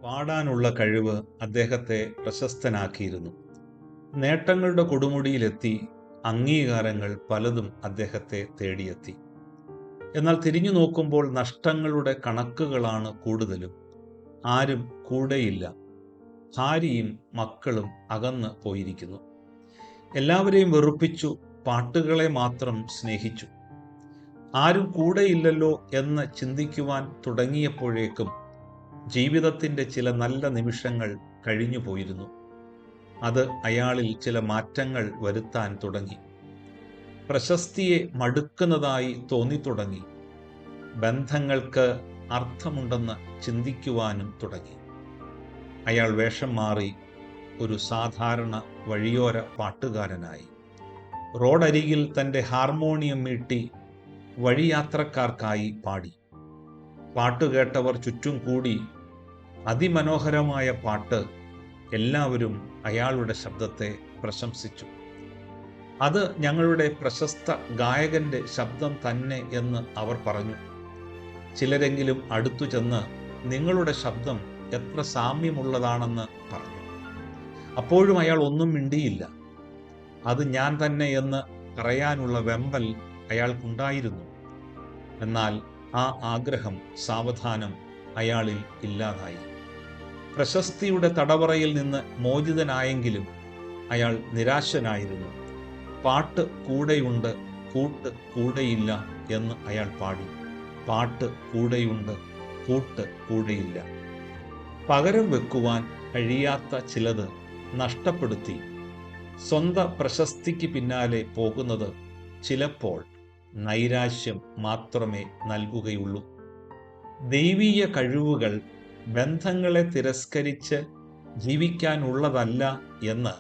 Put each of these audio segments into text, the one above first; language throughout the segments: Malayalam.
പാടാനുള്ള കഴിവ് അദ്ദേഹത്തെ പ്രശസ്തനാക്കിയിരുന്നു. നേട്ടങ്ങളുടെ കൊടുമുടിയിലെത്തി അംഗീകാരങ്ങൾ പലതും അദ്ദേഹത്തെ തേടിയെത്തി. എന്നാൽ തിരിഞ്ഞു നോക്കുമ്പോൾ നഷ്ടങ്ങളുടെ കണക്കുകളാണ് കൂടുതലും. ആരും കൂടെയില്ല. ഭാര്യയും മക്കളും അകന്ന് പോയിരിക്കുന്നു. എല്ലാവരെയും വെറുപ്പിച്ചു, പാട്ടുകളെ മാത്രം സ്നേഹിച്ചു. ആരും കൂടെയില്ലല്ലോ എന്ന് ചിന്തിക്കുവാൻ തുടങ്ങിയപ്പോഴേക്കും ജീവിതത്തിൻ്റെ ചില നല്ല നിമിഷങ്ങൾ കഴിഞ്ഞു പോയിരുന്നു. അത് അയാളിൽ ചില മാറ്റങ്ങൾ വരുത്താൻ തുടങ്ങി. പ്രശസ്തിയെ മടുക്കുന്നതായി തോന്നിത്തുടങ്ങി. ബന്ധങ്ങൾക്ക് അർത്ഥമുണ്ടെന്ന് ചിന്തിക്കുവാനും തുടങ്ങി. അയാൾ വേഷം മാറി ഒരു സാധാരണ വഴിയോര പാട്ടുകാരനായി. റോഡരികിൽ തൻ്റെ ഹാർമോണിയം മീട്ടി വഴിയാത്രക്കാർക്കായി പാടി. പാട്ടുകേട്ടവർ ചുറ്റും കൂടി. അതിമനോഹരമായ പാട്ട്. എല്ലാവരും അയാളുടെ ശബ്ദത്തെ പ്രശംസിച്ചു. അത് ഞങ്ങളുടെ പ്രശസ്ത ഗായകന്റെ ശബ്ദം തന്നെ എന്ന് അവർ പറഞ്ഞു. ചിലരെങ്കിലും അടുത്തു ചെന്ന് നിങ്ങളുടെ ശബ്ദം എത്ര സാമ്യമുള്ളതാണെന്ന് പറഞ്ഞു. അപ്പോഴും അയാൾ ഒന്നും മിണ്ടിയില്ല. അത് ഞാൻ തന്നെ എന്ന് പറയാനുള്ള വെമ്പൽ അയാൾക്കുണ്ടായിരുന്നു. എന്നാൽ ആ ആഗ്രഹം സാവധാനം അയാളിൽ ഇല്ലാതായി. പ്രശസ്തിയുടെ തടവറയിൽ നിന്ന് മോചിതനായെങ്കിലും അയാൾ നിരാശനായിരുന്നു. പാട്ട് കൂടെയുണ്ട്, കൂട്ട് കൂടെയില്ല എന്ന് അയാൾ പാടി. പാട്ട് കൂടെയുണ്ട്, കൂട്ട് കൂടെയില്ല. പകരം വെക്കുവാൻ കഴിയാത്ത ചിലത് നഷ്ടപ്പെടുത്തി സ്വന്തം പ്രശസ്തിക്ക് പിന്നാലെ പോകുന്നത് ചിലപ്പോൾ നൈരാശ്യം മാത്രമേ നൽകുകയുള്ളൂ. ദൈവീയ കഴിവുകൾ ബന്ധങ്ങളെ തിരസ്കരിച്ച് ജീവിക്കാനുള്ളതല്ല എന്ന്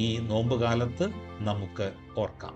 ഈ നോമ്പുകാലത്ത് നമുക്ക് ഓർക്കാം.